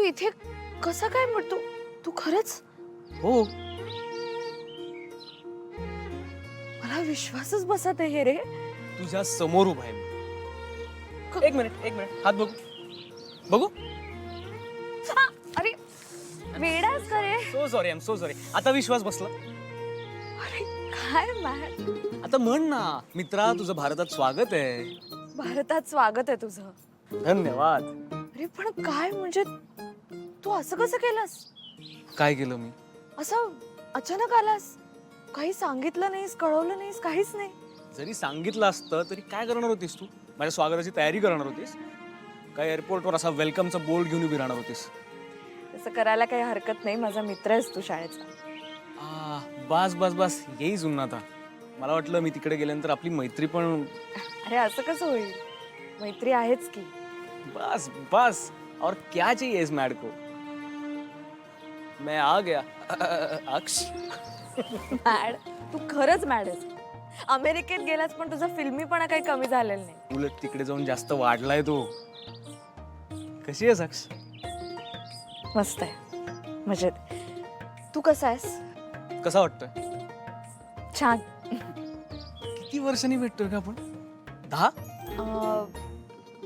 इथे कसा काय म्हणतो तू खरंच? हो. मला विश्वासच बसत आहे रे. तुझ्या समोर उभा आहे मी. एक मिनिट हात बघू. बघू. अरे वेडाच करे. I am so sorry. आता विश्वास बसला. अरे काय मॅन. आता म्हण ना मित्रा, तुझं भारतात स्वागत आहे. भारतात स्वागत आहे तुझं. धन्यवाद. अरे पण काय म्हणजे तू असं कसं केलंस? काय केलं मी? असं अचानक आलास, काही सांगितलं नाहीस, कळवलं नाहीस, काहीच नाही. जरी सांगितलं असतं तरी काय करणार होतीस तू? माझ्या स्वागताची तयारी करणार होतीस? काय एअरपोर्टवर असा वेलकमचा बोर्ड घेऊन उभी राहणार होतीस? तसं करायला काही हरकत नाही, माझा मित्र आहेस तू शाळेचा. बस येई जुना आता. मला वाटलं मी तिकडे गेल्यानंतर आपली मैत्री पण. अरे असं कसं होईल, मैत्री आहेच की. बस और क्या चाहिए इस मैड को? मैं आ गया. अक्ष. मॅड, तू खरंच मॅड आहेस. अमेरिकेत गेलास पण तुझा फिल्मीपणा काही कमी झालेला नाही. उलट तिकडे जाऊन जास्त वाढलाय तो. कशी आहेस अक्ष? मस्त आहे, मजेत. तू कसा आहेस? कसा वाटतोय? छान. किती वर्षांनी भेटतोय का आपण? 10?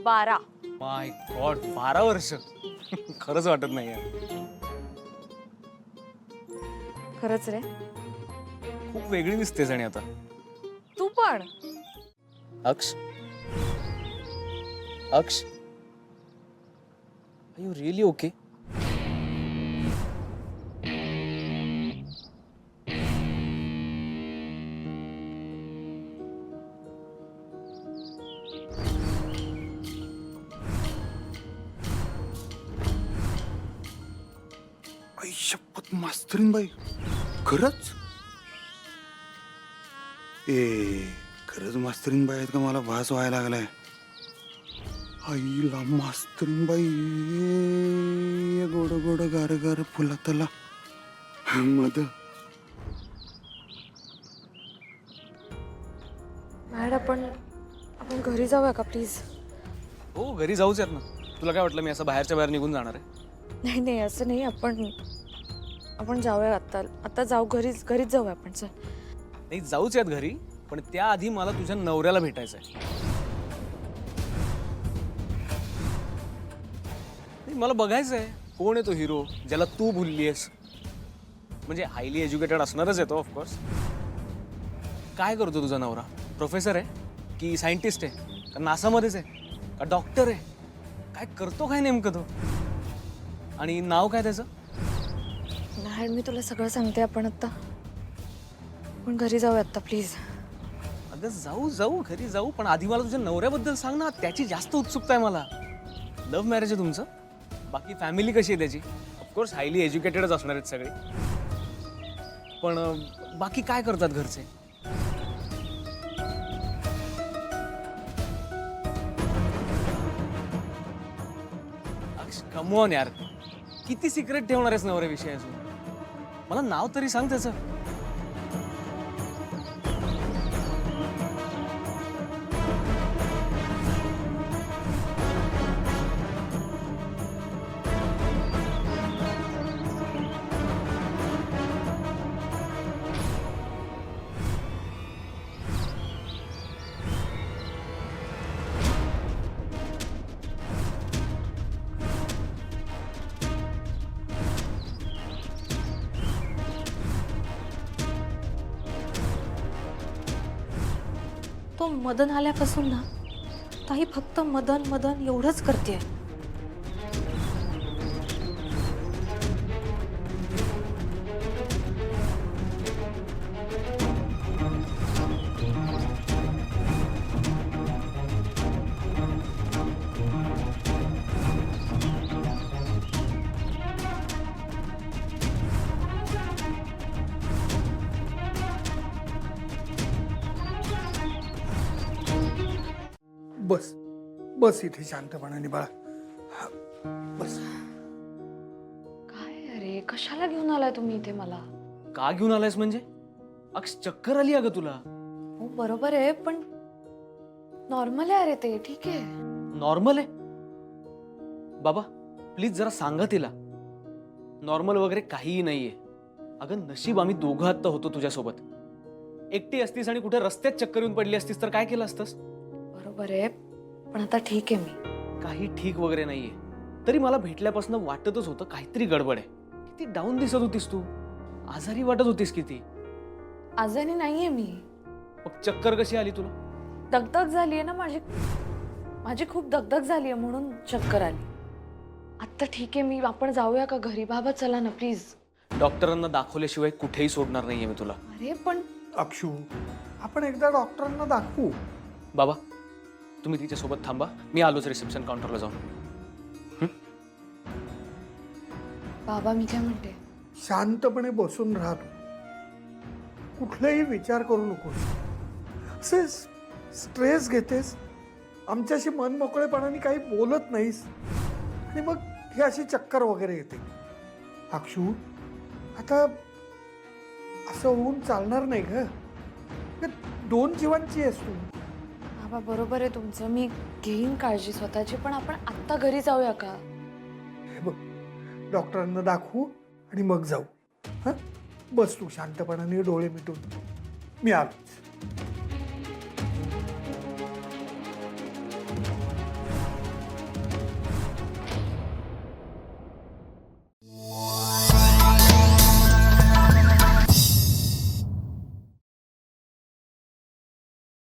12. माय गॉड, 12 वर्ष. खरंच वाटत नाहीये. खरंच रे. खूप वेगळी दिसतेस आणि आता. तू पण. अक्ष. अक्ष. Are you really okay? आई शपथ मास्तरीन बाई, खरंच? खरंच मास्तरीन बाई आहेत का? मला भास व्हायला लागलाय. आईला मास्तरीन बाई, गोड गोड गार गार फुलातला मध. मॅड, आपण घरी जाऊया का प्लीज? हो, घरी जाऊच यात ना. तुला काय वाटलं मी असं बाहेरच्या बाहेर निघून जाणार आहे? नाही असं नाही. आपण जाऊया आता जाऊ. घरीच जाऊया आपण. चल. नाही, जाऊच यात घरी, पण त्याआधी मला तुझ्या नवऱ्याला भेटायचं आहे. मला बघायचं आहे कोण आहे तो हिरो ज्याला तू भुललीयस. म्हणजे हायली एज्युकेटेड असणारच आहे तो, ऑफकोर्स. काय करतो तुझा नवरा? प्रोफेसर आहे की सायंटिस्ट आहे का नासामध्येच आहे का डॉक्टर आहे? काय करतो काय नेमकं तो? आणि नाव काय त्याचं? नाही, मी तुला सगळं सांगते. आपण घरी जाऊया आता प्लीज. अगं जाऊ घरी जाऊ, पण आधी मला तुझ्या नवऱ्याबद्दल सांग ना. त्याची जास्त उत्सुकता आहे मला. लव्ह मॅरेज आहे तुमचं? बाकी फॅमिली कशी आहे त्याची? ऑफकोर्स हायली एज्युकेटेडच असणार आहेत सगळे, पण बाकी काय करतात घरचे? कम ऑन यार, किती सिक्रेट ठेवणार आहेस नवऱ्याविषयी अजून? मला नाव तरी सांग त्याचं. तो मदन आल्यापासून ना ताई फक्त मदन मदन एवढंच करते. बस बस इथे शांतपणाने बाळा. हा, बस. काय अरे, कशाला घेऊन आलाय तुम्ही इथे मला? का घेऊन आलायस म्हणजे? अक्ष, चक्कर आली अगं तुला? हो बरोबर आहे, पण नॉर्मल आहे. अरे ते ठीक आहे. नॉर्मल आहे? बाबा, प्लीज जरा सांगा तिला. नॉर्मल वगैरे काहीही नाहीये. अगं नशीब आम्ही दोघं आत्ता होतो तुझ्यासोबत. एकटी असतीस आणि कुठे रस्त्यात चक्कर येऊन पडली असतीस तर काय केलं असतंस? बरोबर आहे, पण आता ठीक आहे मी. काही ठीक वगैरे नाहीये. तरी मला भेटल्यापासून वाटतच होतं काहीतरी गडबड आहे. किती डाऊन दिसत होतीस तू. आजारी वाटत होतीस किती. आजारी नाहीये मी. मग चक्कर कशी आली तुला? दगदग झालीये ना माझी. माझी खूप दगदग झालीये म्हणून चक्कर आली. आता ठीक आहे मी. आपण जाऊया का घरी? बाबा चला ना प्लीज. डॉक्टरांना दाखवल्याशिवाय कुठेही सोडणार नाहीये मी तुला. अरे पण अक्षू, आपण एकदा डॉक्टरांना दाखवू. बाबा तुम्ही तिच्यासोबत थांबा. मी आलोच रिसेप्शन काउंटरला जाऊन. बाबा मी काय म्हणते, शांतपणे बसून राहतो. कुठलाही विचार करू नकोस. असे स्ट्रेस घेतेस, आमच्याशी मन मोकळेपणाने काही बोलत नाहीस आणि मग ही अशी चक्कर वगैरे येते. अक्षू, आता असं होऊन चालणार नाही ग. 2 जीवांची आहेस तू. बाबा बरोबर आहे तुमचं. मी घेईन काळजी स्वतःची. पण आपण आत्ता घरी जाऊया का? हे बघ, डॉक्टरांना दाखवू आणि मग जाऊ. हां, बस तू शांतपणाने डोळे मिटून. मी आलोच.